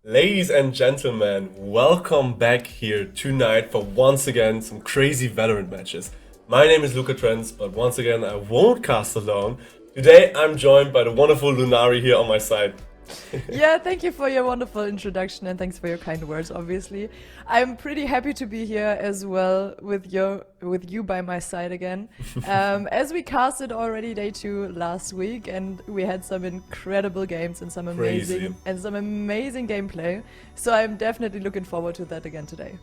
Ladies and gentlemen, welcome back here tonight for once again some crazy Valorant matches. My name is Luca Trents, but once again I won't cast alone. Today I'm joined by the wonderful Lunari here on my side. Yeah, thank you for your wonderful introduction and thanks for your kind words, obviously. I'm pretty happy to be here as well with you by my side again. As we casted already day 2 last week and we had some incredible games and some Crazy. amazing gameplay. So I'm definitely looking forward to that again today.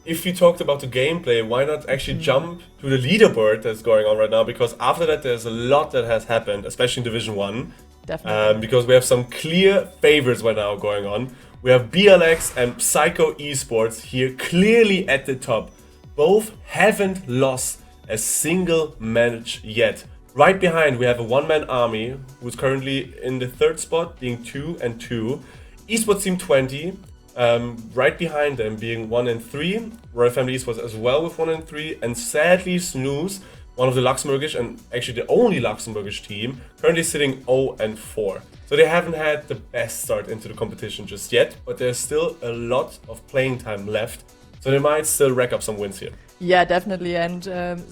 If you talked about the gameplay, why not actually jump to the leaderboard that's going on right now? Because after that there's a lot that has happened, especially in Division 1. Definitely. Because we have some clear favorites right now going on. We have BLX and Psycho Esports here clearly at the top. Both haven't lost a single match yet. Right behind we have a one-man army who's currently in the third spot being 2-2. Esports Team Twente, right behind them being 1-3. Royal Family Esports as well with 1-3. And sadly Snooze, one of the Luxembourgish and actually the only Luxembourgish team, currently sitting 0-4. So they haven't had the best start into the competition just yet, but there's still a lot of playing time left. So they might still rack up some wins here. Yeah, definitely. And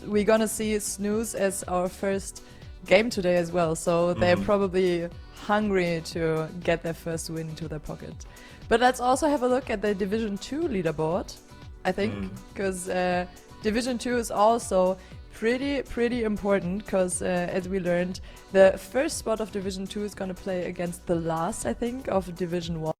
we're gonna see Snooze as our first game today as well. So they're probably hungry to get their first win into their pocket. But let's also have a look at the Division 2 leaderboard, I think, because Division 2 is also pretty important because as we learned, the first spot of Division 2 is gonna play against the last, I think, of Division 1.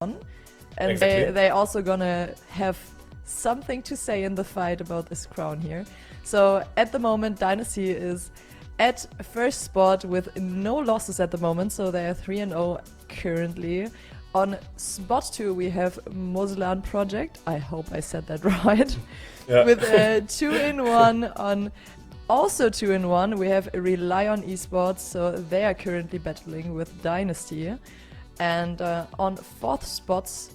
And Exactly. they also gonna have something to say in the fight about this crown here. So at the moment, Dynasty is at first spot with no losses at the moment, so they are 3-0 currently. On spot 2 we have Moselan Project, I hope I said that right, Yeah. with 2-1 on also 2-1 we have Rely on Esports, so they are currently battling with Dynasty. And on fourth spots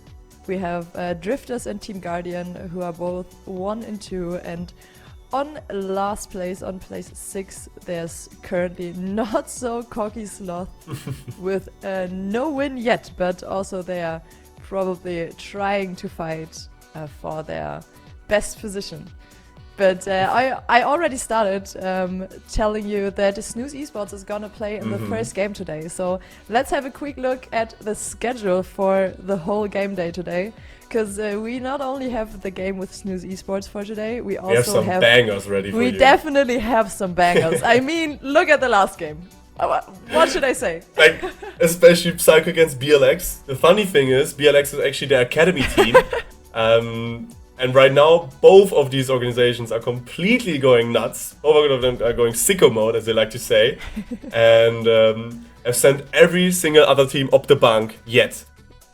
we have Drifters and Team Guardian, who are both 1-2, and on last place, on place 6, there's currently not so cocky Sloth with no win yet, but also they are probably trying to fight for their best position. But I already started telling you that Snooze Esports is gonna play in the first game today. So let's have a quick look at the schedule for the whole game day today. Because we not only have the game with Snooze Esports for today, we also We have some bangers ready for we you. definitely have some bangers. I mean, look at the last game. What should I say? Like, especially Psycho against BLX. The funny thing is, BLX is actually their academy team. And right now, both of these organizations are completely going nuts. Both of them are going sicko mode, as they like to say. And have sent every single other team up the bank yet.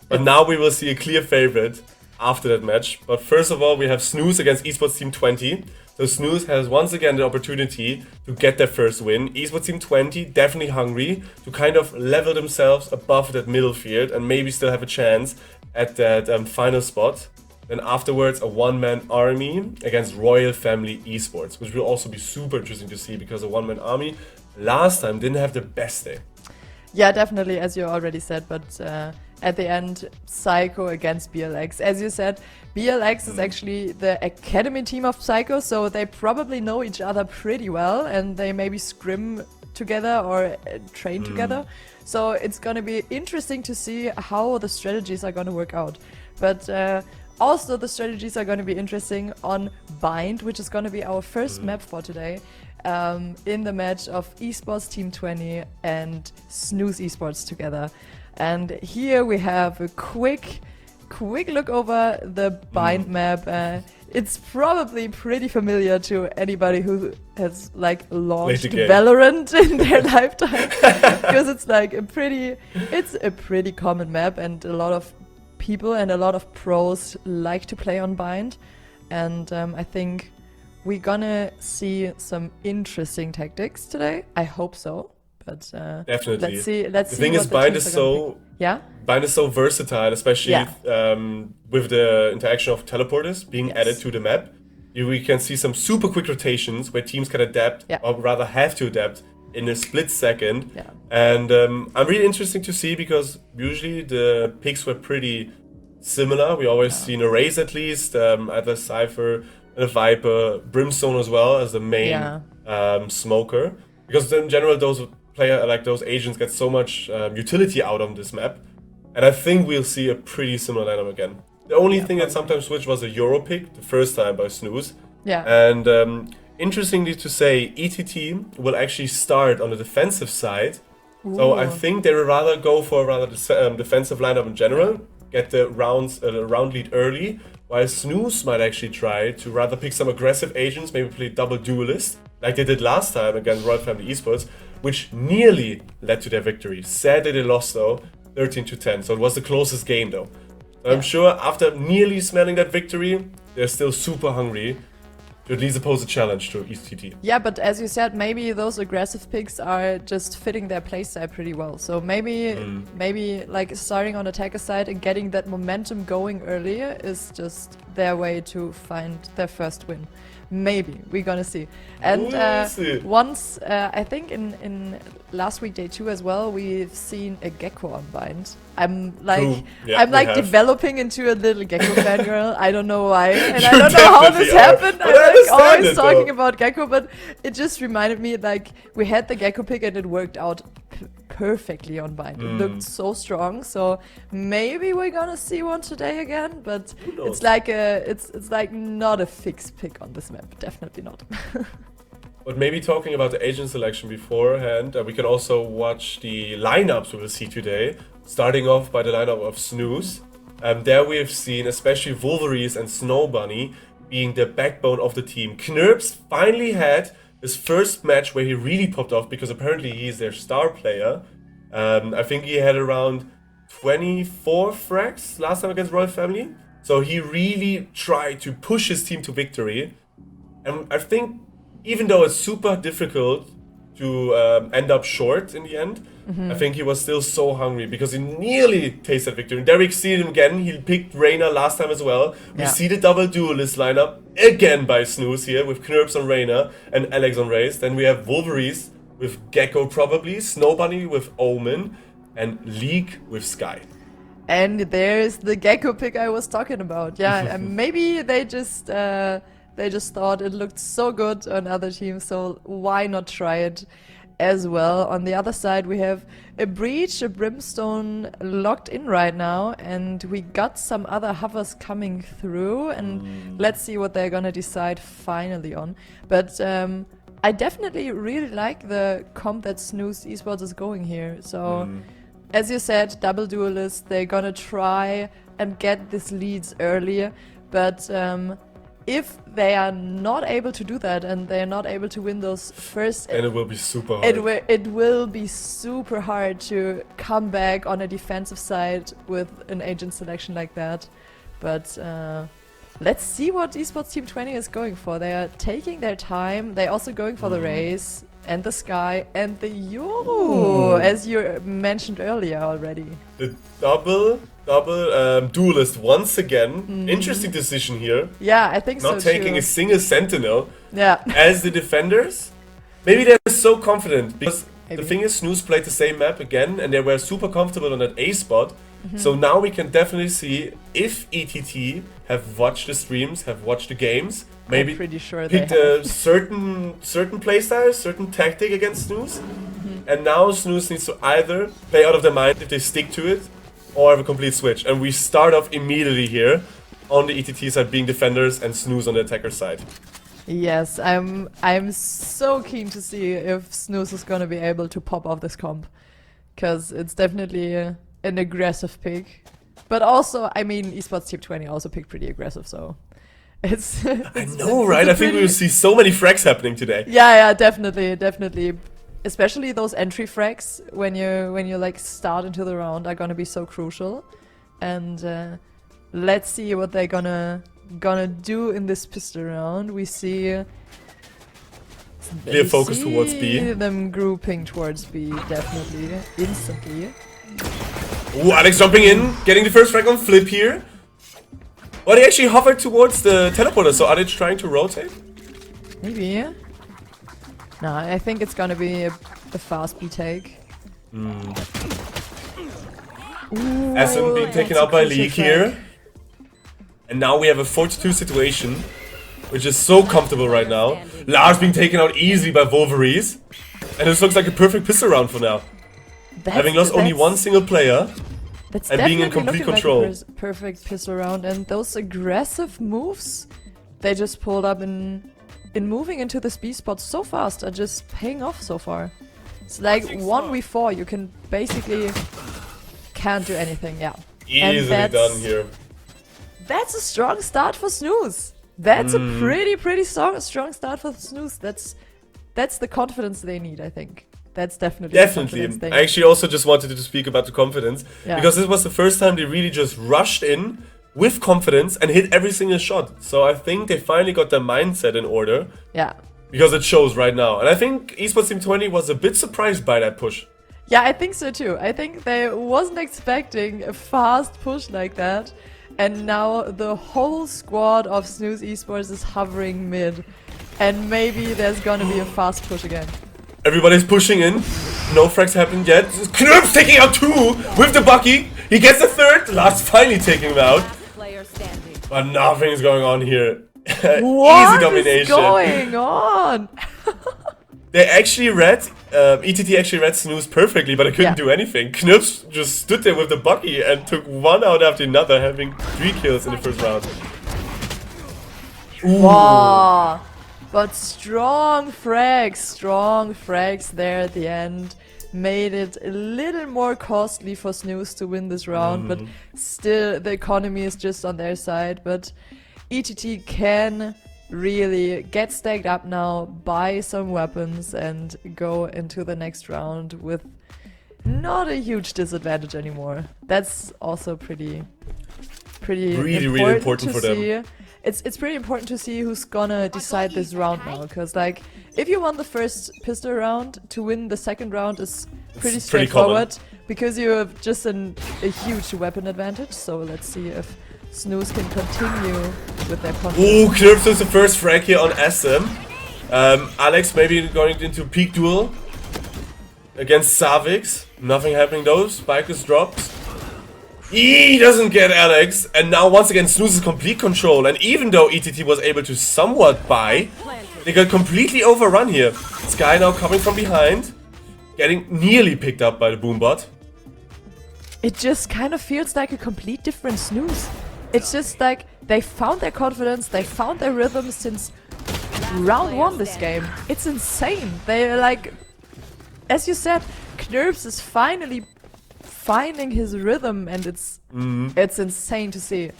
But now we will see a clear favorite after that match. But first of all, we have Snooze against Esports Team Twente. So Snooze has once again the opportunity to get their first win. Esports Team Twente definitely hungry to kind of level themselves above that middle field and maybe still have a chance at that final spot. Then afterwards, a one-man army against Royal Family Esports, which will also be super interesting to see because a one-man army last time didn't have the best day. Yeah, definitely, as you already said, but at the end, Psycho against BLX. As you said, BLX is actually the academy team of Psycho, so they probably know each other pretty well, and they maybe scrim together or train together. So it's gonna be interesting to see how the strategies are gonna work out. But also the strategies are gonna be interesting on Bind, which is gonna be our first map for today. In the match of Esports Team 20 and Snooze Esports together. And here we have a quick look over the Bind map. It's probably pretty familiar to anybody who has like launched Valorant in their lifetime, because it's like a pretty common map, and a lot of people and a lot of pros like to play on Bind. And I think we're gonna see some interesting tactics today. I hope so. But Definitely. let's see. The thing is, Bind is so versatile, especially with the interaction of teleporters being added to the map. We can see some super quick rotations where teams can adapt, or rather have to adapt in a split second. Yeah. And I'm really interesting to see because usually the picks were pretty similar. We always seen a Raze at least, either Cypher and a Viper, Brimstone as well as the main smoker. Because in general, those those agents get so much utility out on this map. And I think we'll see a pretty similar lineup again. The only thing that sometimes switched was a Euro pick, the first time by Snooze. Yeah. And interestingly to say, ETT will actually start on the defensive side. Ooh. So I think they will rather go for a rather defensive lineup in general, get the round lead early, while Snooze might actually try to rather pick some aggressive agents, maybe play double duelist, like they did last time against Royal Family Esports, which nearly led to their victory. Sadly they lost though, 13-10, so it was the closest game though. So I'm sure after nearly smelling that victory, they're still super hungry to at least pose a challenge to ETT. Yeah, but as you said, maybe those aggressive picks are just fitting their playstyle pretty well. So maybe like starting on attacker side and getting that momentum going earlier is just their way to find their first win. Maybe, we're gonna see. And once, I think in last week, day 2 as well, we've seen a Gecko unbind. I'm like, developing into a little Gecko fangirl. I don't know why, and I don't know how this happened. I'm like always talking about Gecko, but it just reminded me like we had the Gecko pick and it worked out perfectly on bind. It looked so strong, so maybe we're gonna see one today again, but it's like it's like not a fixed pick on this map, definitely not. But maybe talking about the agent selection beforehand, we can also watch the lineups we will see today, starting off by the lineup of Snooze. There we have seen especially Wolverines and Snow Bunny being the backbone of the team. Knurps finally had his first match where he really popped off because apparently he's their star player. I think he had around 24 frags last time against Royal Family. So he really tried to push his team to victory. And I think even though it's super difficult to end up short in the end, I think he was still so hungry because he nearly tasted victory. And Derek see him again. He picked Reyna last time as well. We see the double duelist lineup again by Snooze here with Knurps on Reyna and Alex on Raze. Then we have Wolverines with Gecko probably, Snow Bunny with Omen, and League with Sky. And there's the Gecko pick I was talking about. Yeah, and maybe they just thought it looked so good on other teams, so why not try it as well? On the other side, we have a Breach, a Brimstone locked in right now, and we got some other hovers coming through, and let's see what they're gonna decide finally on. But I definitely really like the comp that Snooze Esports is going here. So, as you said, double duelist, they're gonna try and get these leads earlier, but if they are not able to do that and they're not able to win those first... And it will be super hard. It will be super hard to come back on a defensive side with an agent selection like that. But let's see what Esports Team 20 is going for. They are taking their time. They're also going for the Raze and the Sky and the Euro, as you mentioned earlier already. The double duelist once again. Interesting decision here. Yeah, I think so. Not taking a single sentinel Yeah. as the defenders. Maybe they're so confident because the thing is, Snooze played the same map again and they were super comfortable on that A spot. So now we can definitely see if ETT have watched the streams, have watched the games, maybe I'm pretty sure picked a certain playstyle, certain tactic against Snooze. And now Snooze needs to either play out of their mind if they stick to it, or have a complete switch. And we start off immediately here on the ETT side being defenders and Snooze on the attacker side. Yes, I'm so keen to see if Snooze is gonna be able to pop off this comp, because it's definitely an aggressive pick. But also, I mean, Esports Team 20 also picked pretty aggressive, so it's I know, right? I think we will see so many frags happening today. Yeah, definitely. Especially those entry frags when you like start into the round are gonna be so crucial. And let's see what they're gonna do in this pistol round. We see clear focus towards B. Them grouping towards B, definitely, instantly. Ooh, Alex jumping in, getting the first frag on flip here. Oh, they actually hovered towards the teleporter, so are they trying to rotate? Maybe. No, I think it's gonna be a fast B take. SM being taken out by League here. And now we have a 4-2 situation, which is so comfortable right now. Lars being taken out easily by Wolverines. And this looks like a perfect pistol round for now. Having lost only one single player and being in complete control. Like a perfect pistol round, and those aggressive moves they just pulled up in moving into this B spot so fast are just paying off so far. It's like 1v4, you can basically can't do anything, yeah. Easily done here. That's a strong start for Snooze. That's a pretty strong start for Snooze. That's the confidence they need, I think. That's definitely. I actually also just wanted to speak about the confidence because this was the first time they really just rushed in with confidence and hit every single shot. So I think they finally got their mindset in order. Yeah. Because it shows right now. And I think Esports Team 20 was a bit surprised by that push. Yeah, I think so too. I think they wasn't expecting a fast push like that. And now the whole squad of Snooze Esports is hovering mid. And maybe there's gonna be a fast push again. Everybody's pushing in. No frags happened yet. Knurp's taking out 2 with the Bucky. He gets the 3rd. Last finally taking him out. But nothing's going on here. What Easy domination. is going on? They actually read, ETT actually read Snooze perfectly, but I couldn't do anything. Knurps just stood there with the Bucky and took one out after another, having 3 kills in the first round. Wow. But strong frags there at the end. Made it a little more costly for Snooze to win this round, but still the economy is just on their side. But ETT can really get stacked up now, buy some weapons and go into the next round with not a huge disadvantage anymore. That's also pretty really important for them. It's pretty important to see who's gonna decide this round now, because like if you won the first pistol round, to win the second round is pretty straightforward because you have just a huge weapon advantage. So let's see if Snooze can continue with their confidence. Ooh, Knurps is the first frag here on SM. Alex maybe going into peak duel against Savix. Nothing happening though. Spike is dropped. He doesn't get Alex, and now once again Snooze is complete control, and even though ETT was able to somewhat buy, they got completely overrun here. Sky now coming from behind, getting nearly picked up by the boombot. It just kind of feels like a complete different Snooze. It's just like they found their confidence, they found their rhythm since round 1 this game. It's insane. They're like, as you said, Knurps is finally finding his rhythm, and it's insane to see.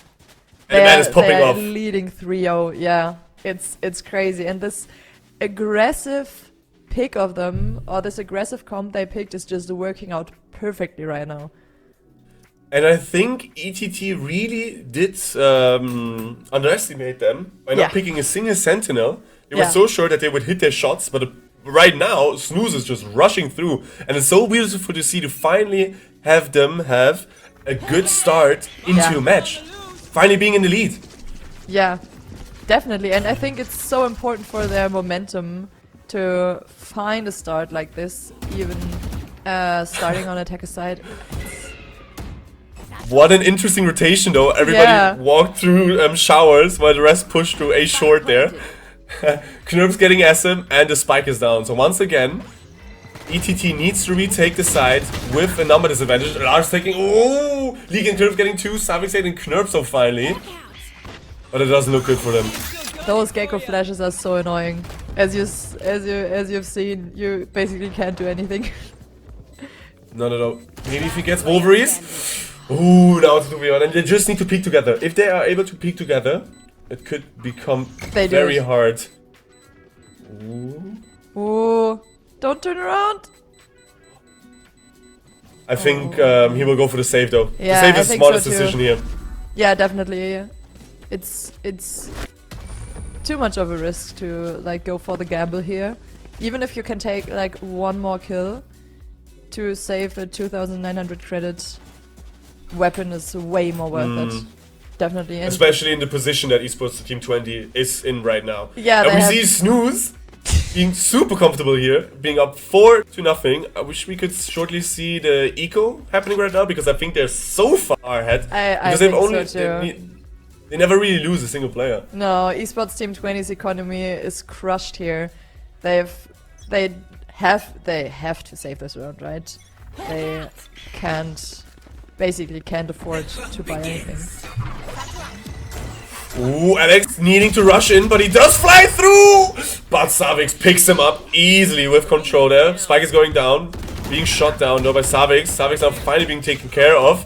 And the man is popping off. Leading 3-0, yeah. It's crazy. And this aggressive pick of them, or this aggressive comp they picked, is just working out perfectly right now. And I think ETT really did underestimate them by not picking a single sentinel. They were so sure that they would hit their shots, but right now Snooze is just rushing through, and it's so beautiful to see, to finally have them have a good start into a match. Finally being in the lead. Yeah, definitely. And I think it's so important for their momentum to find a start like this, even starting on attacker side. What an interesting rotation though. Everybody walked through showers while the rest pushed through a short there. Knurp's getting SM and the spike is down. So once again, ETT needs to retake the side with a number disadvantage. Lars taking, oh, League and Knurp getting 2, Savix and Knurp so finally. But it doesn't look good for them. Those Gecko flashes are so annoying. As you've seen, you basically can't do anything. No. Maybe if he gets Wolverines. Ooh, now it's 2v1, and they just need to peek together. If they are able to peek together, it could become very hard. Ooh, don't turn around. I think he will go for the save though. Yeah, the save is the smartest decision here. Yeah, definitely. It's too much of a risk to like go for the gamble here. Even if you can take like one more kill to save a 2,900 credit weapon is way more worth it. Definitely. And especially in the position that Esports Team 20 is in right now. Yeah, and we see Snooze being super comfortable here, being up 4-0. I wish we could shortly see the eco happening right now because I think they're so far ahead. I think so too. They never really lose a single player. No, Esports Team 20's economy is crushed here. They have to save this round, right? They basically can't afford to buy anything. Ooh, Alex needing to rush in, but he does fly through! But Savix picks him up easily with control there. Spike is going down, being shot down though by Savix. Savix now finally being taken care of.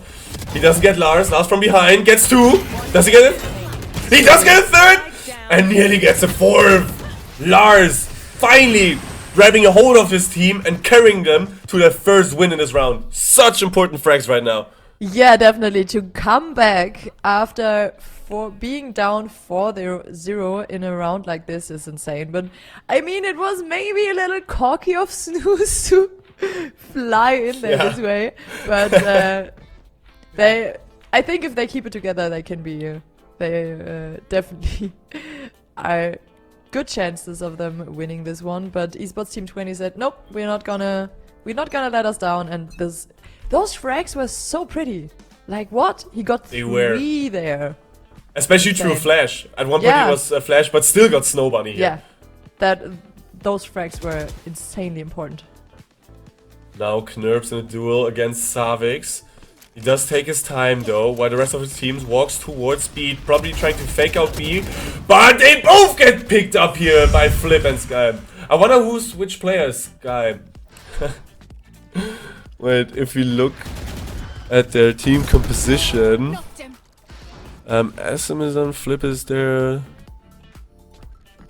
He doesn't get Lars. Lars from behind gets 2. Does he get it? He does get a 3rd! And nearly gets a 4th. Lars finally grabbing a hold of his team and carrying them to their first win in this round. Such important frags right now. Yeah, definitely. To come back after being down 4-0 in a round like this is insane. But I mean, it was maybe a little cocky of Snooze to fly in there this way. But I think if they keep it together, they can be. They definitely are good chances of them winning this one. But Esports Team 20 said, nope, we're not gonna let us down. And those frags were so pretty. Like what? He got 3 there. Especially through a flash. At one point he was a flash, but still got Snow Bunny here. Yeah, those frags were insanely important. Now Knurps in a duel against Savix. He does take his time though, while the rest of his team walks towards B, probably trying to fake out B. But they both get picked up here by Flip and Sky. I wonder which player is Sky. Wait, if we look at their team composition, SM is on, Flip is there.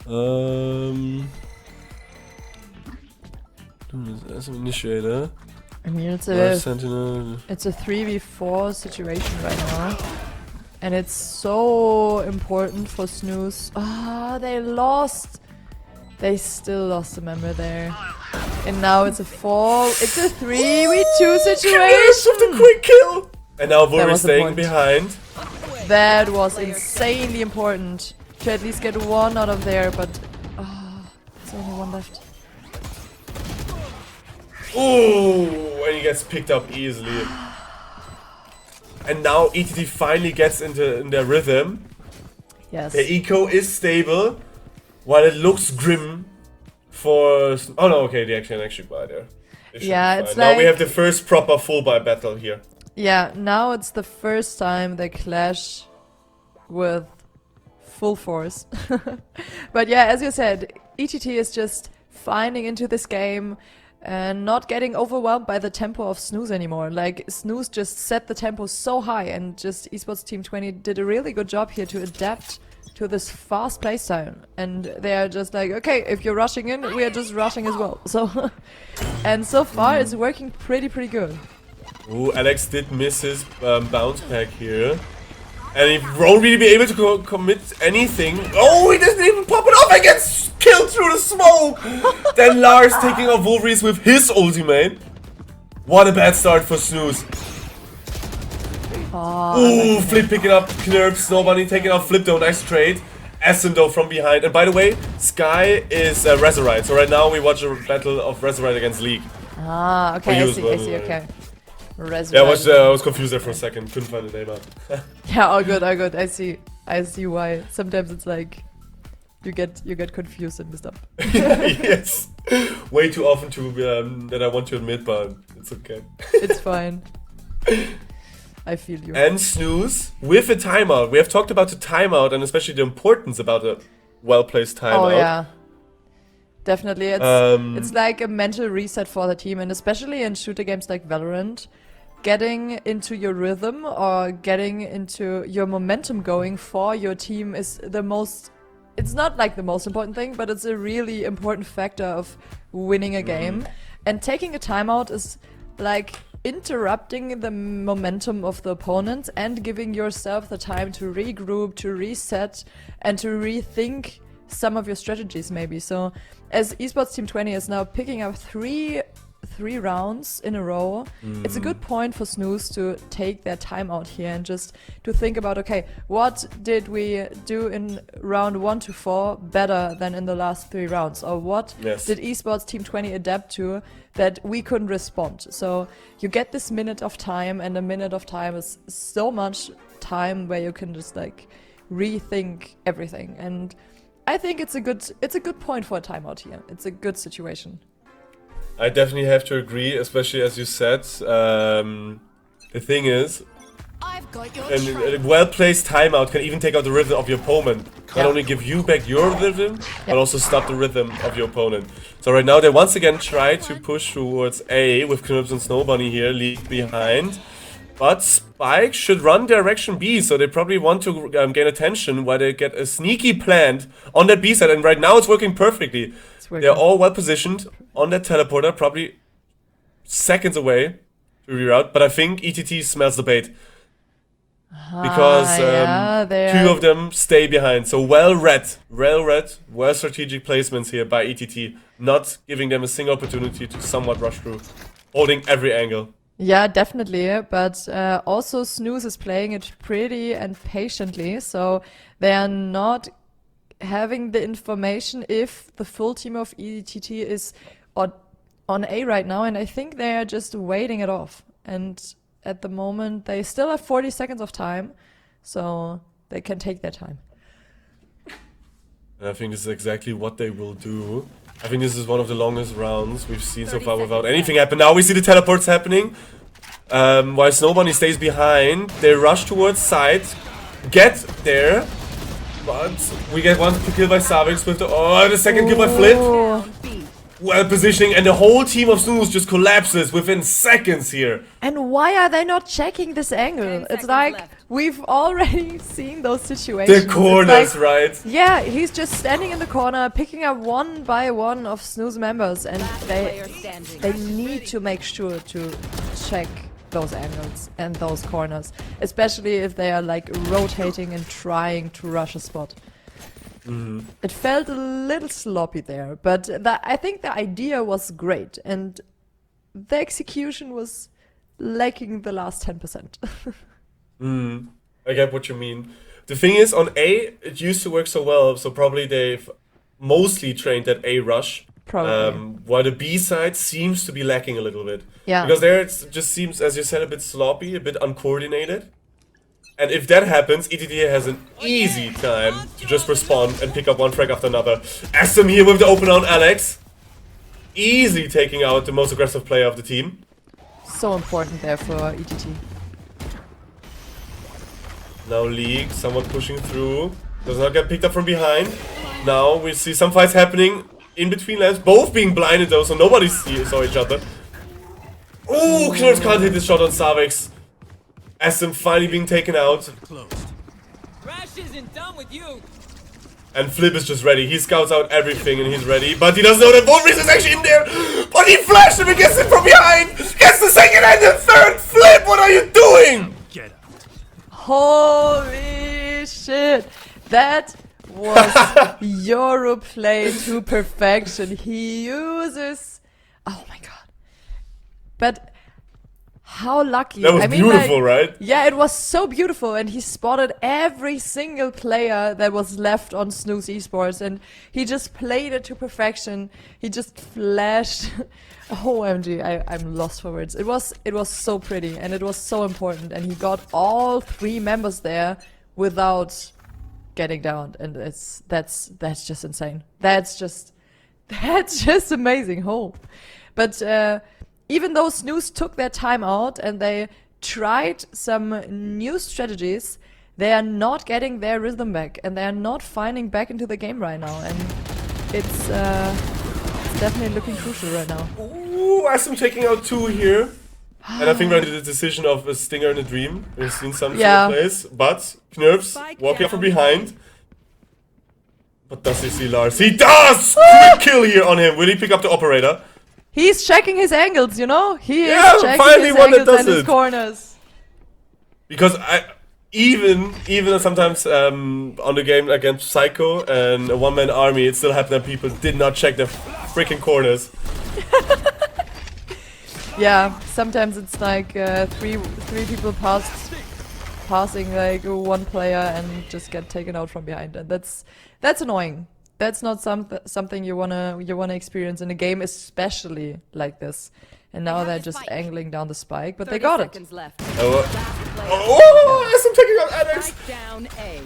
SM initiator. I mean, it's a 3v4 situation right now. And it's so important for Snooze. Ah, they lost. They still lost the member there. And now it's a 3v2 situation. With a quick kill. And now Vori staying behind. That was insanely important to at least get 1 out of there, but there's only 1 left. Ooh, and he gets picked up easily. And now ETT finally gets in their rhythm. Yes. The eco is stable, while it looks grim for... Oh no, okay, they actually buy there. Yeah, it's now like... we have the first proper full buy battle here. Yeah, now it's the first time they clash with full force. But yeah, as you said, ETT is just finding into this game and not getting overwhelmed by the tempo of Snooze anymore. Like, Snooze just set the tempo so high, and just Esports Team 20 did a really good job here to adapt to this fast playstyle. And they are just like, okay, if you're rushing in, we are just rushing as well. So, and so far it's working pretty good. Ooh, Alex did miss his bounce pack here. And he won't really be able to commit anything. Oh, he doesn't even pop it off and gets killed through the smoke. Then Lars taking out Wolverines with his ultimate. What a bad start for Snooze. Ooh, Flip picking up Knurps. Nobody taking out Flip though. Nice trade. SM though from behind. And by the way, Sky is Resurrite. So right now we watch a battle of Resurrite against League. Ah, okay, I see, okay. Yeah, I was confused there for a second. Couldn't find the name out. Yeah, all good. I see why. Sometimes it's like you get confused and messed up. Yes, way too often to that I want to admit, but it's okay. It's fine. I feel you. And Snooze with a timeout. We have talked about the timeout and especially the importance about a well-placed timeout. Oh yeah. Definitely, it's like a mental reset for the team, and especially in shooter games like Valorant, getting into your rhythm or getting into your momentum going for your team is the most... It's not like the most important thing, but it's a really important factor of winning a game. And taking a timeout is like interrupting the momentum of the opponent and giving yourself the time to regroup, to reset, and to rethink some of your strategies maybe. So as Esports Team 20 is now picking up three 3 rounds in a row, it's a good point for Snooze to take their time out here and just to think about, okay, what did we do in round 1 to 4 better than in the last 3 rounds? Or what did Esports Team 20 adapt to that we couldn't respond? So you get this minute of time, and a minute of time is so much time where you can just like rethink everything. And I think it's a good point for a timeout here. It's a good situation. I definitely have to agree, especially as you said. The thing is, a well-placed timeout can even take out the rhythm of your opponent. Not only give you back your rhythm, but also stop the rhythm of your opponent. So right now they once again try to push towards A with Knurps and Snow Bunny here, lead behind. But Spike should run direction B, so they probably want to gain attention while they get a sneaky plant on that B side. And right now it's working perfectly. They're all well positioned on that teleporter, probably seconds away to reroute. But I think ETT smells the bait. Because two of them stay behind. So well read, well strategic placements here by ETT. Not giving them a single opportunity to somewhat rush through. Holding every angle. Yeah, definitely, but also Snooze is playing it pretty and patiently, so they are not having the information if the full team of ETT is on A right now, and I think they are just waiting it off. And at the moment, they still have 40 seconds of time, so they can take their time. And I think this is exactly what they will do. I think this is one of the longest rounds we've seen so far without anything happen. Now we see the teleports happening. While Snow Bunny stays behind, they rush towards side, get there, but we get one kill by Savix with the second kill by Flip. Well positioning, and the whole team of Snooze just collapses within seconds here. And why are they not checking this angle? It's like we've already seen those situations. The corners, like, right? Yeah, he's just standing in the corner, picking up one by one of Snooze members, and they need to make sure to check those angles and those corners, especially if they are like rotating and trying to rush a spot. It felt a little sloppy there, but I think the idea was great, and the execution was lacking the last 10%. I get what you mean. The thing is, on A, it used to work so well, so probably they've mostly trained that A rush. Probably. While the B side seems to be lacking a little bit. Yeah. Because there it just seems, as you said, a bit sloppy, a bit uncoordinated. And if that happens, ETT has an easy time to just respond and pick up one frag after another. SM here with the opener on Alex. Easily taking out the most aggressive player of the team. So important there for ETT. Now League, somewhat pushing through. Does not get picked up from behind. Now we see some fights happening in between lanes. Both being blinded though, so nobody saw each other. Ooh, Knurps can't hit this shot on Savix. SM finally being taken out. Rash isn't done with you. And Flip is just ready. He scouts out everything and he's ready. But he doesn't know that Voltrees is actually in there. But he flashed him and gets it from behind. Gets the second and the third. Flip, what are you doing? Get out. Holy shit. That was Europlay to perfection. He uses... Oh my god. But... how lucky. That was beautiful, right? Yeah, it was so beautiful, and he spotted every single player that was left on Snooze Esports, and he just played it to perfection. He just flashed. OMG, I'm lost for words. It was so pretty, and it was so important, and he got all 3 members there without getting down, and that's just insane. That's just amazing. But even though Snooze took their time out and they tried some new strategies, they are not getting their rhythm back, and they are not finding back into the game right now, and it's definitely looking crucial right now. Ooh, SM taking out 2 here. And I think we did the decision of a stinger in a dream. We've seen some plays, but Knurps walking up from behind. But does he see Lars? He does! Quick kill here on him. Will he pick up the operator? He's checking his angles, you know? He is checking finally his one that angles does and his it. corners. Because even sometimes on the game against Psycho and a one-man army, it still happened that people did not check their freaking corners. Yeah, sometimes it's like three people passing like one player and just get taken out from behind, and that's annoying. That's not something you wanna experience in a game, especially like this. And now they're just angling down the spike, but they got it. Left. Oh, yes, I'm taking out Alex. Down A.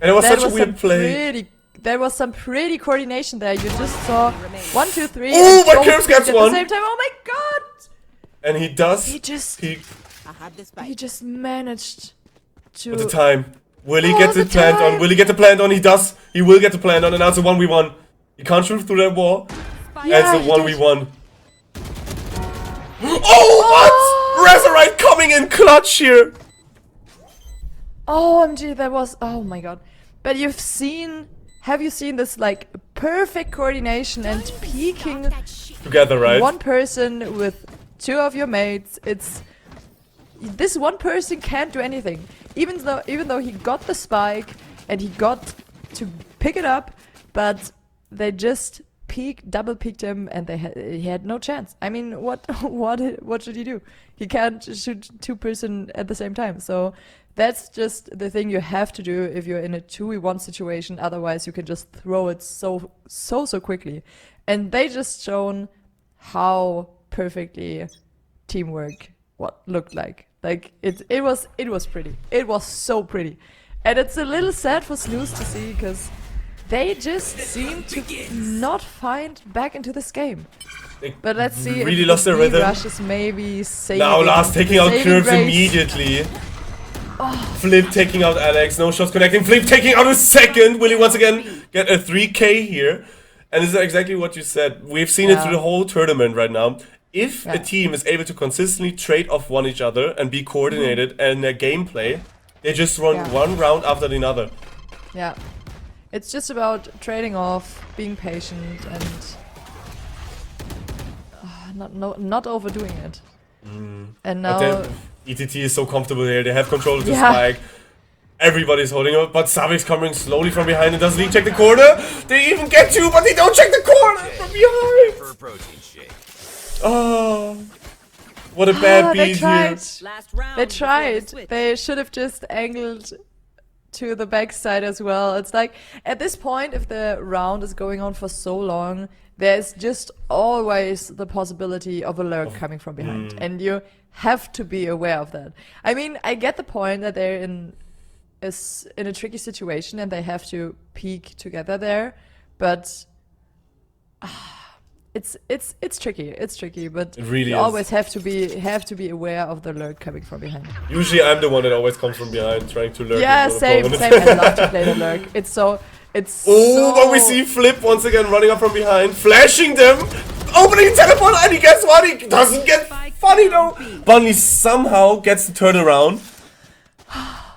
And it was That such a was weird some play. there was some pretty coordination there. You just saw 1, 2, 3. Ooh, and but both Curves gets peaked at one. the same time. Oh my god! And he does He just peek I have this spike. he just managed to. with the time. Will he Oh, get the the plant on? time. Will he get the plant on? He does. He will get the plant on, and now it's a 1v1. He can't shoot through that wall. Yeah, It's he a did. 1v1. Oh, what? Razorite coming in clutch here. OMG, that was. Oh my god. But have you seen this like perfect coordination and peeking Together, right? one person with two of your mates? This one person can't do anything. Even though he got the spike and he got to pick it up, but they just double peeked him, and he had no chance. I mean, what should he do? He can't shoot two person at the same time. So that's just the thing you have to do if you're in a 2v1 situation. Otherwise, you can just throw it so quickly. And they just shown how perfectly teamwork looked like. Like it was pretty. It was so pretty, and it's a little sad for Snooze to see because they just seem to not find back into this game. But let's see. Really if lost their the rhythm. Rush is maybe saving. Now Lars taking out saving Curves grace. immediately. Flip taking out Alex. No shots connecting. Flip taking out a second. Will he once again get a 3k here? And this is exactly what you said. We've seen it through the whole tournament right now. If a team is able to consistently trade off one each other and be coordinated in their gameplay, they just run one round after another. Yeah. It's just about trading off, being patient, and not overdoing it. And now But ETT is so comfortable here. They have control of the spike. Everybody's holding up, but Savic's coming slowly from behind and does League check the corner. They even get to, but they don't check the corner from behind. For a protein shake. Oh, what a bad they beat tried. here. Last round. They before the tried. switch. They should have just angled to the backside as well. It's like, at this point, if the round is going on for so long, there's just always the possibility of a lurk coming from behind. And you have to be aware of that. I mean, I get the point that they're in a tricky situation and they have to peek together there, but it's tricky. It's tricky, but It really you is. always have to be aware of the lurk coming from behind. Usually I'm the one that always comes from behind trying to lurk. Yeah, into the same. opponent. I love to play the lurk. It's Oh, so but we see Flip once again running up from behind, flashing them, opening the teleport, and he gets one. He doesn't get funny though. Bunny somehow gets the turnaround,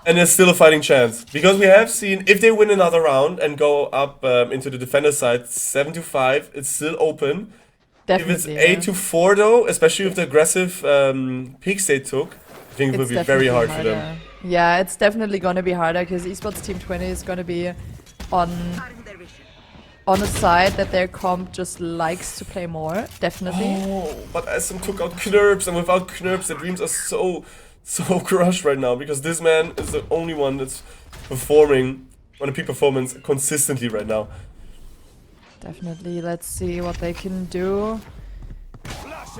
and there's still a fighting chance because we have seen if they win another round and go up into the defender side 7-5, it's still open. definitely. If it's 8-4 though, especially with the aggressive peaks they took, I think it will It's be very definitely hard for them. Yeah, it's definitely gonna be harder because Esports Team 20 is gonna be on a side that their comp just likes to play more. Definitely. Oh, but SM took out Knurps, and without Knurps, the dreams are so crushed right now because this man is the only one that's performing on a peak performance consistently right now. Definitely. Let's see what they can do. Last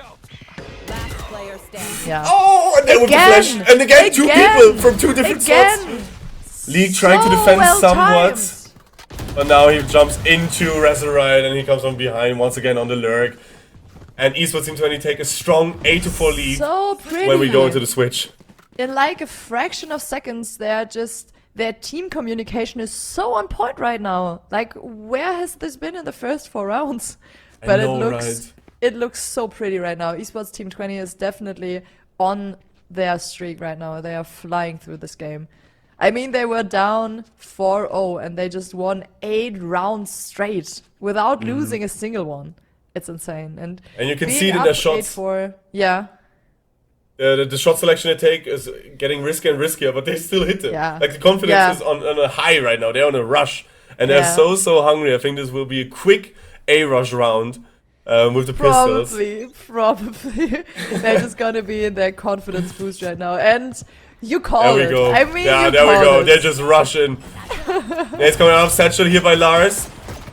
player standing. Yeah. Oh, and then with the Again! flash, and again, two people from two different spots. League trying to So defend well somewhat, timed. but now he jumps into Razorite and he comes from behind once again on the lurk. And Esports Team 20 take a strong 8-4 lead So pretty. when we go into the switch. In like a fraction of seconds, their team communication is so on point right now. Like, where has this been in the first 4 rounds? But it looks so pretty right now. Esports Team 20 is definitely on their streak right now. They are flying through this game. I mean, they were down 4-0 and they just won 8 rounds straight without losing a single one. It's insane. And you can being see it in up their shots. 8-4, yeah. The shot selection they take is getting riskier and riskier, but they still hit it. Yeah. Like the confidence is on a high right now. They're on a rush, and they're so hungry. I think this will be a quick A rush round with the pistols. Probably. They're just gonna be in their confidence boost right now. And you call There we it. go. I mean, yeah, you there we call go. it. They're just rushing. It's coming out of Satchel here by Lars.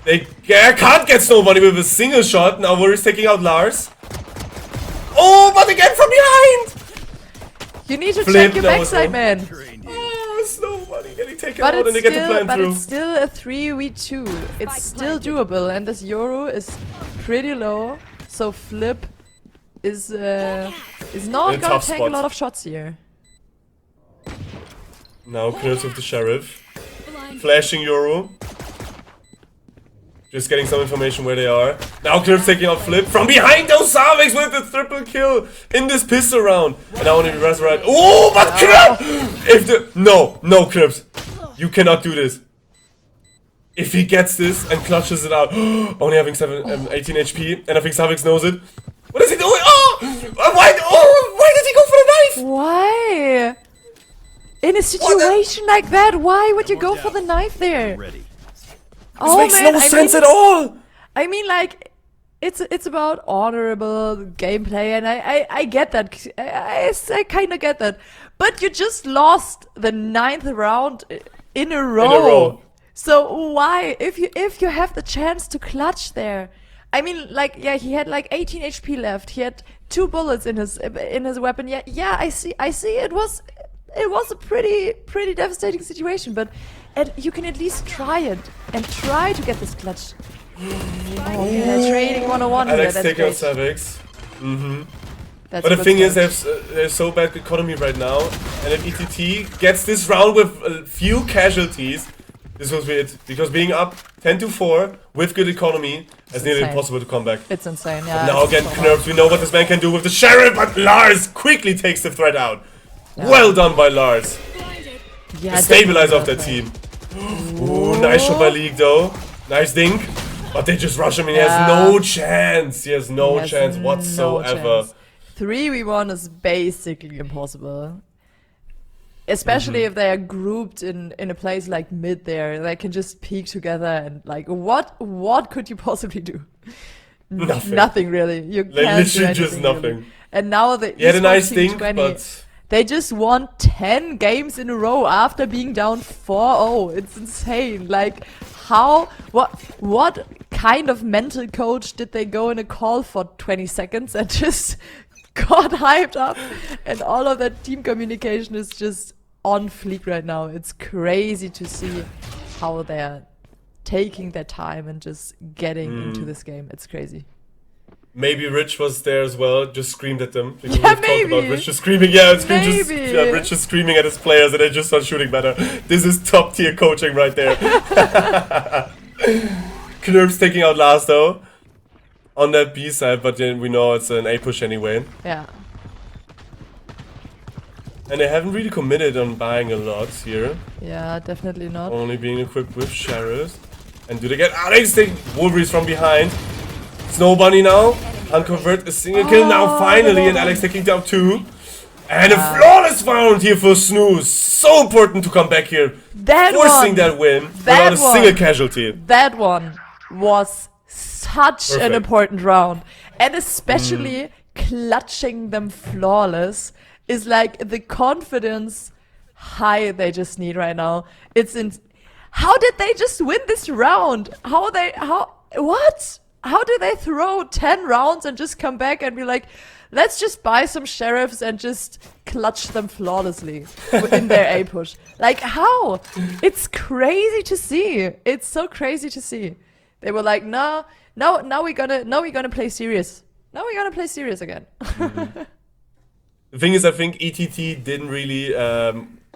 They can't get Snowbunny with a single shot. Now Worry's taking out Lars. Oh, but again from behind! You need to Flip, check your that was backside, one. man. Oh, Snowbunny getting taken But out and they get the plan through. it's still a 3v2. It's still doable, and this Yoru is pretty low. So Flip is not In a gonna tough take spot. a lot of shots here. Now Knirps with the Sheriff. Flashing Yoru. Just getting some information where they are. Now Knirps taking out Flip. From behind those Savix with the triple kill in this pistol round. And now only the rest right. Oh, but Knirps! If the... No, Knirps. You cannot do this. If he gets this and clutches it out. Only having 18 HP. And I think Savix knows it. What is he doing? Why did he go for the knife? Why? In a situation like that, why would you go for the knife there? This makes no sense at all. I mean, like, it's about honorable gameplay, and I get that. I kind of get that. But you just lost the 9th round in a row. So why, if you have the chance to clutch there? I mean, like, yeah, he had like 18 HP left. He had 2 bullets in his weapon. Yeah, I see. It was a pretty devastating situation, but you can at least try it and try to get this clutch. Oh, yeah, trading 101 here. Alex That's taking out great. Savix. That's But the good thing is, stuff. there's so bad economy right now, and if ETT gets this round with a few casualties, this will be it. Because being up 10-4 with good economy is nearly insane. impossible to come back. It's insane. Yeah. Now again, Knirps, we know what this man can do with the Sheriff, but Lars quickly takes the threat out. Well done by Lars. Yeah, The stabilizer of definitely. their team. Ooh, nice shot by League though. Nice dink. But they just rush him and he has no chance. He has no chance whatsoever. 3v1 is basically impossible. Especially if they are grouped in a place like mid there. They can just peek together and like, what could you possibly do? Nothing. Nothing really. You Like can't do literally just anything, nothing. really. And now the He had a Esports nice Team dink, 20, but... they just won 10 games in a row after being down 4-0. It's insane. Like, what kind of mental coach did they go in a call for 20 seconds and just got hyped up? And all of that team communication is just on fleek right now. It's crazy to see how they're taking their time and just getting into this game. It's crazy. Maybe Rich was there as well, just screamed at them. Because Yeah, we've talked maybe. about Rich just screaming, Maybe. Rich just screaming at his players and they just start shooting better. This is top tier coaching right there. Knirps taking out Lars though. On that B side, but then we know it's an A push anyway. Yeah. And they haven't really committed on buying a lot here. Yeah, definitely not. Only being equipped with Sheriffs. And do they get Alex? Wolverine's from behind. Snow Bunny now. Unconvert a single kill now finally. And Alex taking down 2. And a flawless round here for Snooze. So important to come back here. Forcing that win without a single casualty. That one was such an important round. And especially clutching them flawless is like the confidence high they just need right now. It's in. How did they just win this round? What? How do they throw 10 rounds and just come back and be like, let's just buy some Sheriffs and just clutch them flawlessly in their A push? Like, how? It's crazy to see. It's so crazy to see. They were like, now we're gonna play serious. Now we're gonna play serious again. The thing is, I think ETT didn't really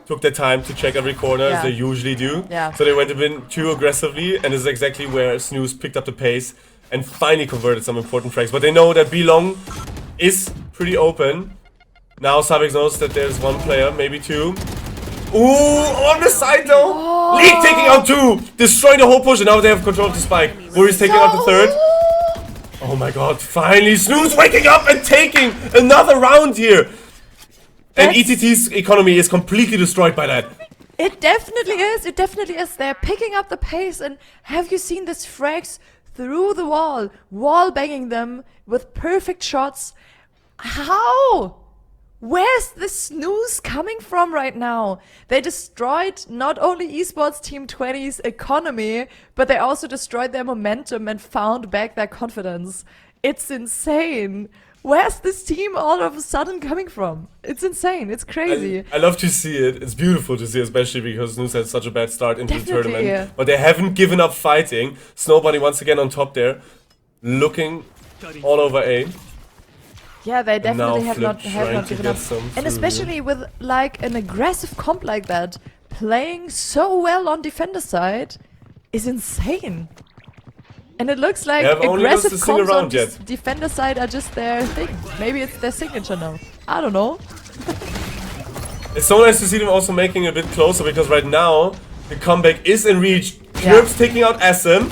took their time to check every corner as they usually do. Yeah. So they went a bit too aggressively, and this is exactly where Snooze picked up the pace and finally converted some important frags. But they know that B-Long is pretty open. Now Savix knows that there's one player, maybe 2. Ooh, on the side though! League taking out 2! Destroy the whole push, and now they have control of the spike. Worry's taking out the 3rd. Oh my god, finally Snooze waking up and taking another round here! And ETT's economy is completely destroyed by that. It definitely is. It definitely is. They're picking up the pace. And have you seen this frags through the wall banging them with perfect shots. How? Where's the snooze coming from right now? They destroyed not only Esports Team 20's economy, but they also destroyed their momentum and found back their confidence. It's insane. Where's this team all of a sudden coming from? It's insane. It's crazy. I love to see it. It's beautiful to see, especially because Snooze had such a bad start into the tournament. Yeah. But they haven't given up fighting. Snowbunny once again on top there, looking all over A. Yeah, they definitely have Flip not given get up. some And through especially with like an aggressive comp like that, playing so well on defender side is insane. And it looks like They have only lost aggressive a single comps on round yet. defender side are just their thing. Maybe it's their signature now. I don't know. It's so nice to see them also making it a bit closer, because right now the comeback is in reach. Yeah. Knurps taking out SM.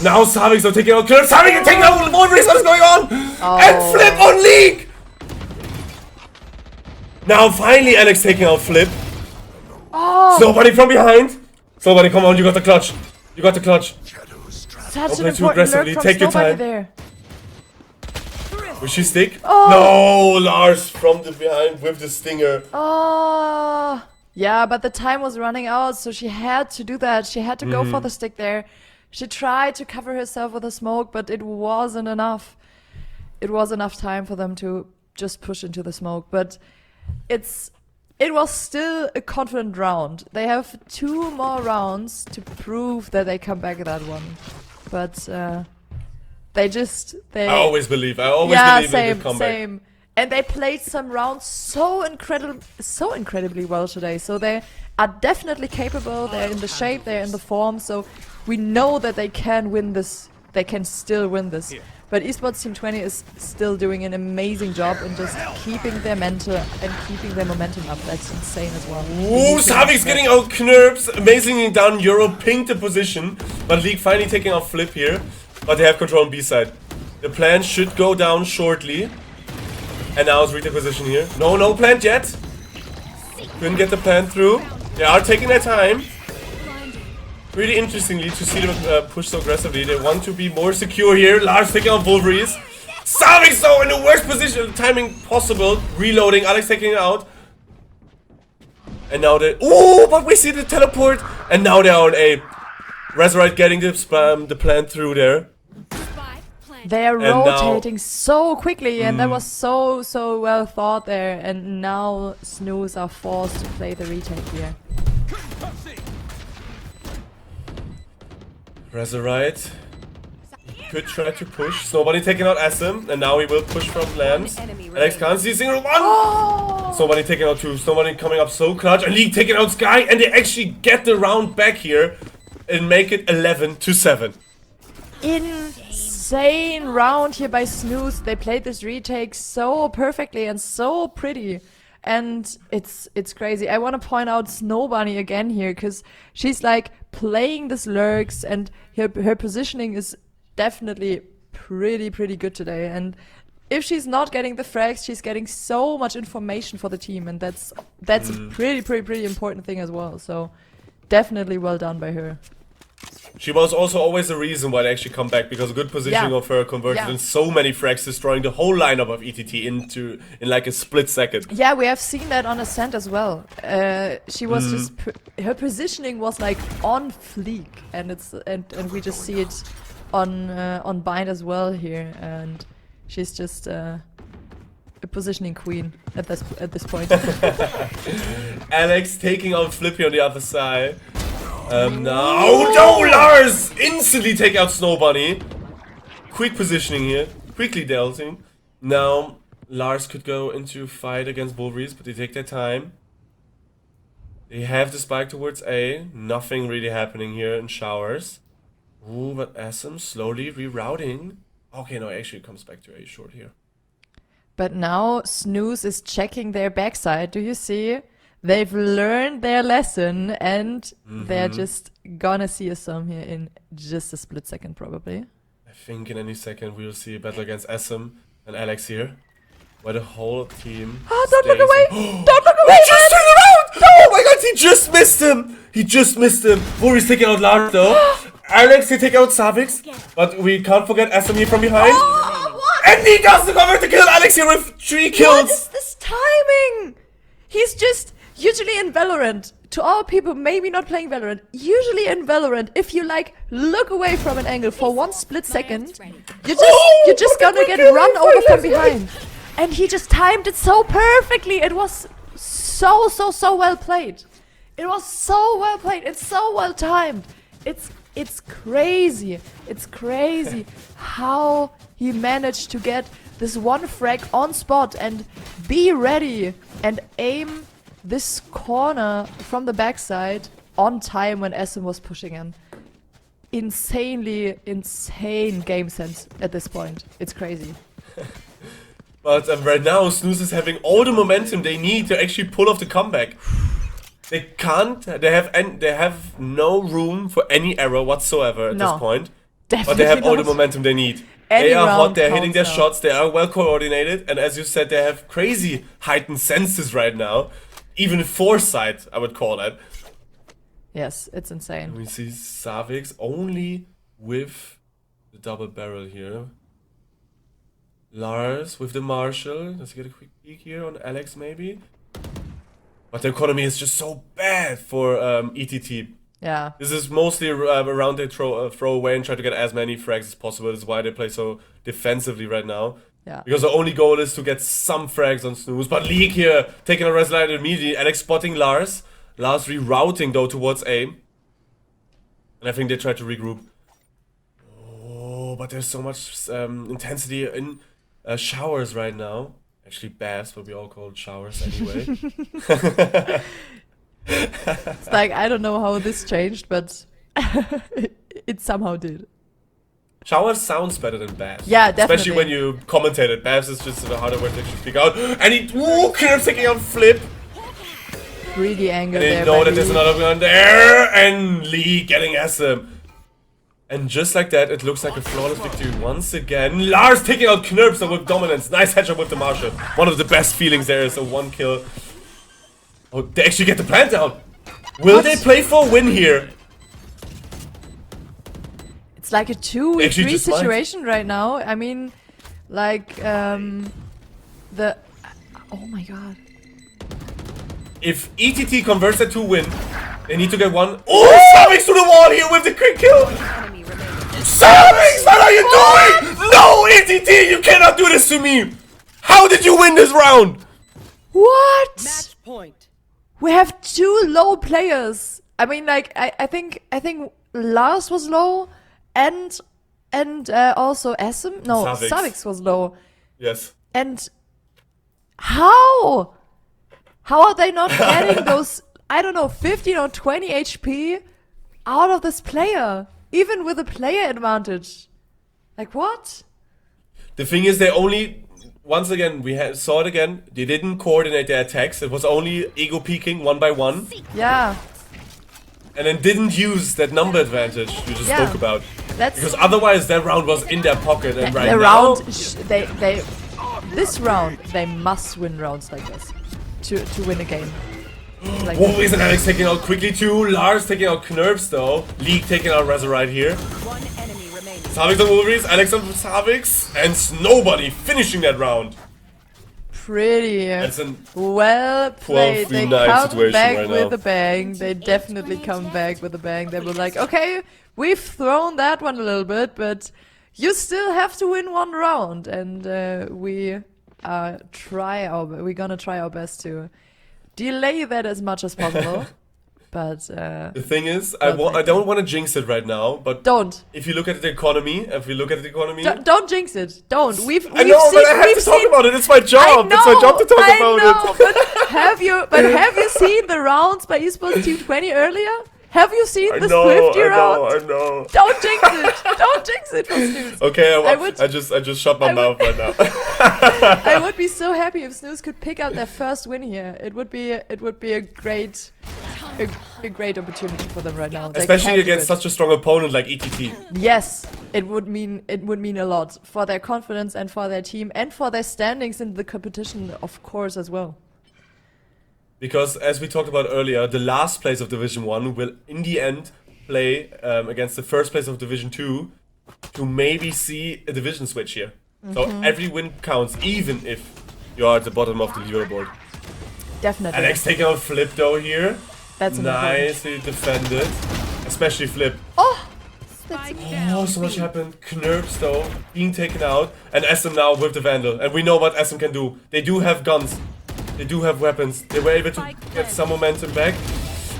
Now Savix are taking out Knurps. Savix taking out Wolverine. What is going on? Oh. And Flip on League. Now finally Alex taking out Flip. Oh, Snowbunny from behind. Snowbunny, come on, you got the clutch. You got the clutch. such Don't an play too important aggressively, lurk from take your Snowbunny time. there. Will she stick? Oh. No, Lars from the behind with the stinger. Oh, yeah, but the time was running out, so she had to do that. She had to go for the stick there. She tried to cover herself with a smoke, but it wasn't enough. It was enough time for them to just push into the smoke, but it was still a confident round. They have 2 more rounds to prove that they come back that one, but I always believe. I always believe in the comeback. Same. And they played some rounds so incredibly well today. So they are definitely capable. They're in the shape. They're in the form. So we know that they can win this. They can still win this. But Esports Team 20 is still doing an amazing job in just keeping their mental and keeping their momentum up. That's insane as well. Ooh, Savix getting out Knurps. Amazingly done. Euro pinged the position. But League finally taking out Flip here. But they have control on B side. The plant should go down shortly. And now it's retail position here. No plant yet. Couldn't get the plant through. They are taking their time. Really interestingly to see them push so aggressively. They want to be more secure here. Lars taking out Wolverines. Savix though in the worst position timing possible. Reloading. Alex taking it out. And now they... Ooh, but we see the teleport. And now they are on A. Razorite getting the plant through there. They are And rotating so quickly, and that was so well thought there. And now Snooze are forced to play the retake here. Razorite could try to push. Snowbunny taking out SM, and now he will push from Lambs. Alex can't see single one. Oh! Snowbunny taking out 2. Snowbunny coming up so clutch, and League taking out Sky, and they actually get the round back here and make it 11-7. Insane round here by Snooze. They played this retake so perfectly and so pretty. And it's crazy. I want to point out Snowbunny again here, because she's like playing this lurks, and her positioning is definitely pretty good today. And if she's not getting the frags, she's getting so much information for the team, and that's a pretty important thing as well. So definitely well done by her. She was also always the reason why they actually come back, because a good positioning of her converted in so many frags, destroying the whole lineup of ETT in like a split second. Yeah, we have seen that on Ascent as well. She was just her positioning was like on fleek, and we just see it on Bind as well here, and she's just a positioning queen at this point. Alex taking out Flippy on the other side. No, Lars! Instantly take out Snowbunny. Quick positioning here. Quickly delting. Now, Lars could go into fight against Wolverines, but they take their time. They have the spike towards A. Nothing really happening here in showers. Ooh, but SM slowly rerouting. Okay, no, actually it comes back to A short here. But now Snooze is checking their backside. Do you see? They've learned their lesson, and they're just gonna see a sum here in just a split second, probably. I think in any second we'll see a battle against SM and Alex here, where the whole team. Oh, don't look away! Don't look away! We just turned around! Oh my god, he just missed him! He just missed him. Vori's taking out Lars though. Alex, he take out Savix. But we can't forget SME from behind. And he doesn't convert to kill Alex here with 3 kills! What is this timing? He's just, usually in Valorant, to all people maybe not playing Valorant, usually in Valorant, if you like look away from an angle for 1 split second, you're just gonna get run over from behind. And he just timed it so perfectly. It was so well played. It was so well played. It's so well timed. It's crazy. It's crazy how he managed to get this 1 frag on spot and be ready and aim this corner from the backside on time when SM was pushing him. Insane game sense at this point. It's crazy. But right now, Snooze is having all the momentum they need to actually pull off the comeback. They can't. They have no room for any error whatsoever at this point. Definitely but they have all the not. momentum they need. Any they are hot. round They're hitting their counts now. shots. They are well coordinated, and as you said, they have crazy heightened senses right now. Even foresight, I would call that. Yes, it's insane. We see Savix only with the double barrel here. Lars with the Marshall. Let's get a quick peek here on Alex maybe. But the economy is just so bad for ETT. Yeah. This is mostly around they throw away and try to get as many frags as possible. That's why they play so defensively right now. Yeah. Because the only goal is to get some frags on Snooze. But League here taking a res line immediately. Alex spotting Lars. Lars rerouting though towards A. And I think they try to regroup. Oh, but there's so much intensity in showers right now. Actually baths, but we all call it showers anyway. It's like, I don't know how this changed, but it somehow did. Showers sounds better than baths. Yeah, definitely. Especially when you commentate it. Baths is just a harder word to actually speak out. And he keeps taking out Flip. Really angle And they there. know by that there's Lee. another gun there. And Lee getting SM. And just like that, it looks like a flawless victory once again. Lars taking out Knurps with dominance. Nice headshot with the Marshall. One of the best feelings there is a 1 kill. Oh, they actually get the plant down. Will they play for a win here? It's like a 2v3 Actually, just situation right now. I mean, like, oh my god. If ETT converts it to win, they need to get 1. Oh, Savix to the wall here with the quick kill. Enemy remaining. Savix, what are you doing? No, ETT, you cannot do this to me. How did you win this round? What? Match point. We have 2 low players. I mean, like, I think Lars was low, and also SM. No, Savix. Savix was low. Yes. And how are they not getting those, I don't know, 15 or 20 HP out of this player, even with a player advantage? Like, what? The thing is, they only, once again, saw it again, they didn't coordinate their attacks. It was only ego peeking 1 by 1. Yeah. And then didn't use that number advantage you just Yeah. spoke about. That's Because otherwise that round was in their pocket, and right the now... round. This round, they must win rounds like this to win a game. Like Wolverine and Alex taking out quickly too. Lars taking out Knurps though. League taking out Resurrite here. 1 enemy remaining. Savix on Wolverines, Alex on Savix, and nobody finishing that round. pretty That's an well played. They 12-3-9 come situation back right with now. a bang. They definitely come back with a bang. They were like, okay, we've thrown that one a little bit, but you still have to win 1 round, and we're gonna try our best to delay that as much as possible. But The thing is, I don't want to jinx it right now, but don't. if you look at the economy, Don't jinx it. Don't. We've I know, seen, but I have we've to talk seen, about it. It's my job. I know, It's my job to talk I about know, it. But have you seen the rounds by Esports Team 20 earlier? Have you seen I the know, Swifty round? I know. Don't jinx it. Don't jinx it for Snooze. Okay, I just shut my mouth right now. I would be so happy if Snooze could pick up their first win here. It would be a great opportunity for them right now. They Especially can do against it. such a strong opponent like ETT. Yes, it would mean a lot for their confidence and for their team and for their standings in the competition, of course, as well. Because as we talked about earlier, the last place of Division 1 will in the end play against the first place of Division 2 to maybe see a division switch here. So every win counts, even if you are at the bottom of the leaderboard. Definitely. Alex taking out Flip though here. That's nicely defended. Especially Flip. Oh! Spike Oh, down. so much happened. Knurps though, being taken out. And SM now with the Vandal. And we know what SM can do. They do have guns. They do have weapons. They were able to get some momentum back.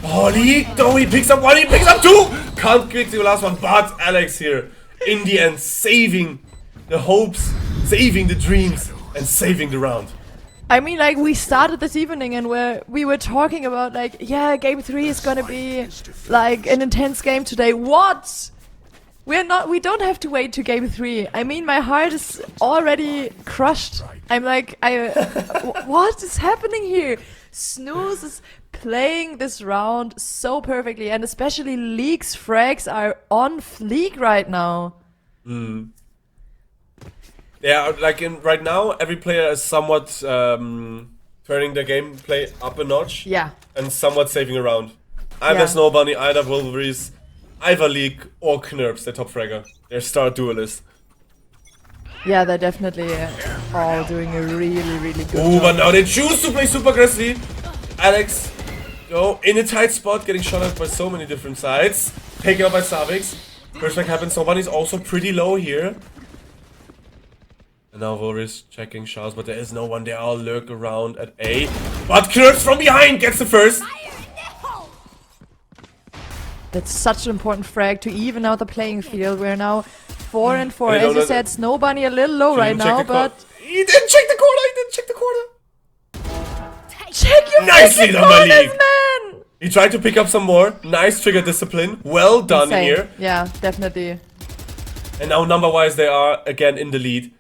Oh, League though, he picks up one, he picks up two! Can't pick the last one, but Alex here, in the end, saving the hopes, saving the dreams, and saving the round. I mean, like, we started this evening and we were talking about, like, yeah, game 3 is gonna be, like, an intense game today. What? We don't have to wait to game 3. I mean, my heart is already crushed. I'm like, what is happening here? Snooze is playing this round so perfectly, and especially League's frags are on fleek right now. Yeah, like right now, every player is somewhat turning their gameplay up a notch. Yeah. And somewhat saving a round. Either Snow Bunny, either Wolverines, either League or Knurps, their top fragger. They're star duelists. Yeah, they're definitely all doing a really, really good Ooh, job. but now they choose to play super aggressively. Alex, in a tight spot, getting shot at by so many different sides. Taken out by Savix. First back happens, Snow Bunny's also pretty low here. And now Volris checking shots, but there is no one. They all lurk around at A. But Knurps from behind gets the first. That's such an important frag to even out the playing field. We're now 4 and 4. I don't As you know said, Snow Bunny a little low right now, but He didn't check the corner, he didn't check the corner. check your Nicely freaking done by corners, League. man! He tried to pick up some more. Nice trigger discipline. Well done Insane. here. Yeah, definitely. And now number-wise, they are again in the lead.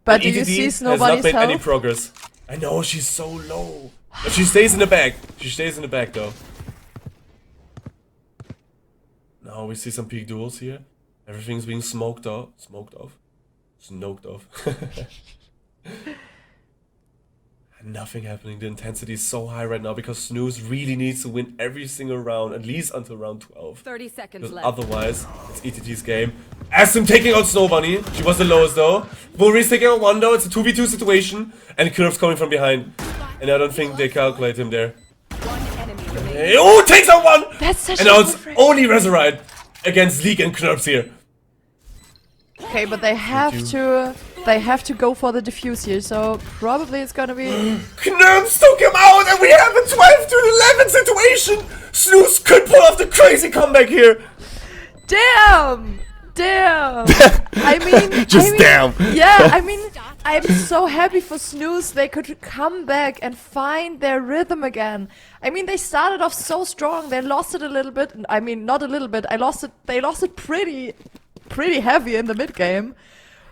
But do ETT you see Snow has not Bunny's made any health? progress. I know, she's so low. But she stays in the back. She stays in the back though. Now we see some peak duels here. Everything's being smoked off. Smoked off. Snoked off. Nothing happening. The intensity is so high right now because Snooze really needs to win every single round, at least until round 12. 30 seconds Because left. otherwise, it's ETT's game. Asum taking out Snow Bunny. She was the lowest though. Wolverine's taking out one though. It's a 2v2 situation. And Knurps coming from behind. And I don't think they calculate him there. One enemy remaining. Hey, oh, takes out one! That's such And a now good it's frag. only Resurrect against League and Knurps here. Okay, but they have to go for the diffuse here, so probably it's gonna be Knurps took him out and we have a 12 to 11 situation! Snooze could pull off the crazy comeback here! damn! Damn! Damn! Yeah, I mean, I'm so happy for Snooze. They could come back and find their rhythm again. I mean, they started off so strong. They lost it a little bit. I mean, not a little bit. They lost it pretty heavy in the mid game.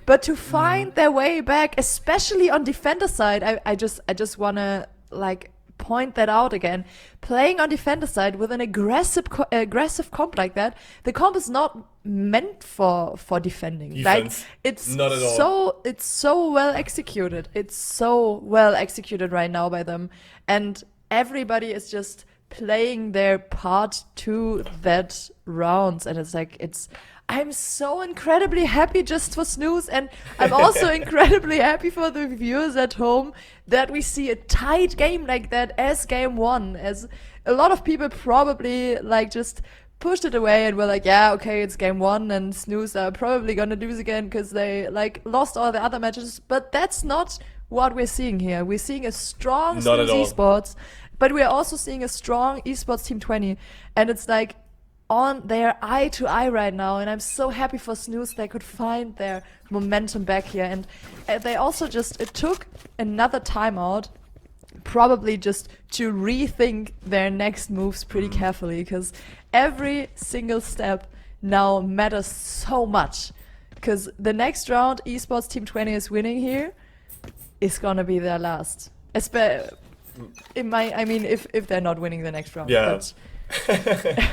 But to find their way back, especially on defender side, I just wanna like point that out again. Playing on defender side with an aggressive comp like that, the comp is not meant for defending. Defense. Like it's Not at all. it's so well executed. It's so well executed right now by them, and everybody is just playing their part to that rounds, and it's like I'm so incredibly happy just for Snooze, and I'm also incredibly happy for the viewers at home that we see a tight game like that as game 1, as a lot of people probably like just pushed it away and were like, yeah, okay, it's game 1 and Snooze are probably gonna lose again because they like lost all the other matches, but that's not what we're seeing here. We're seeing a strong Not Snooze at all. Esports, but we're also seeing a strong Esports Team 20, and it's like on their eye to eye right now, and I'm so happy for Snooze they could find their momentum back here, and they also just took another timeout, probably just to rethink their next moves pretty carefully, because every single step now matters so much, because the next round Esports Team 20 is winning here is gonna be their last. If they're not winning the next round. Yeah. But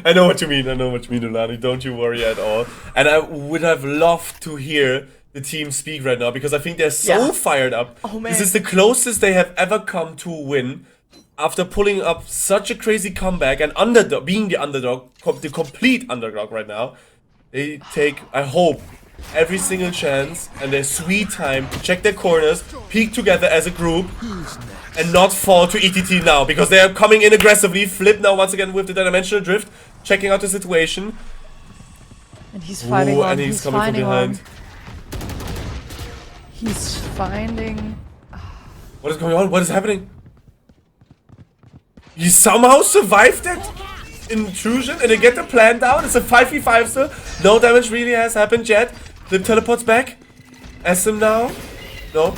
I know what you mean, Ulani, don't you worry at all. And I would have loved to hear the team speak right now, because I think they're so Yeah. fired up. Oh, man. This is the closest they have ever come to a win after pulling up such a crazy comeback and being the underdog, the complete underdog right now, they take, I hope, every single chance and their sweet time to check their corners, peek together as a group, and not fall to ETT now, because they are coming in aggressively. Flip now once again with the dimensional drift, checking out the situation. And he's finding one. And he's coming from behind. He's finding... What is going on? What is happening? He somehow survived that intrusion and they get the plan down. It's a 5v5 still. No damage really has happened yet. Flip teleports back. SM now. No.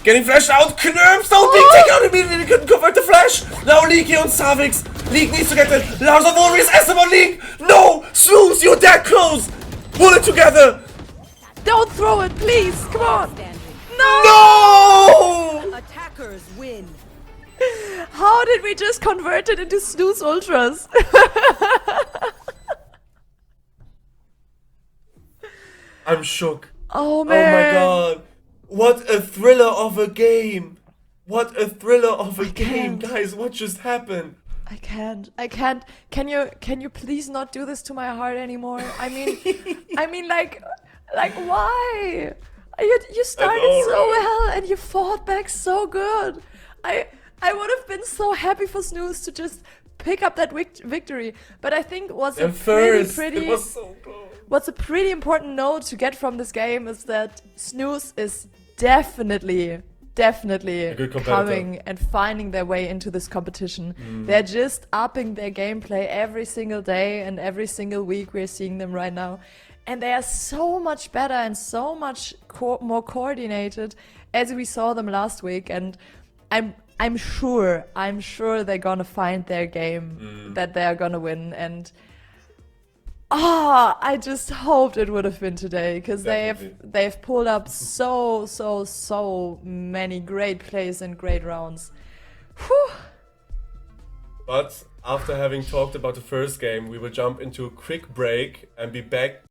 Getting flashed out. Knurps! Don't League take out immediately. Couldn't convert the flash. Now League here on Savix. League needs to get the Lars of Warriors. SM on League. No! Snooze, you're that close. Pull it together. Don't throw it, please. Come on. Standing. No! Attackers win. How did we just convert it into Snooze Ultras? I'm shook. Oh man. Oh my god. What a thriller of a game. What a thriller of a game. can't. Guys, what just happened? I can't. Can you please not do this to my heart anymore? I mean like why? You started so well and you fought back so good. I would have been so happy for Snooze to just pick up that victory, but I think what's a pretty important note to get from this game is that Snooze is definitely coming and finding their way into this competition. They're just upping their gameplay every single day and every single week. We're seeing them right now, and they are so much better and so much more coordinated as we saw them last week. And I'm sure they're gonna find their game, that they're gonna win. And I just hoped it would have been today, because they've pulled up so many great plays and great rounds. Whew. But after having talked about the first game, we will jump into a quick break and be back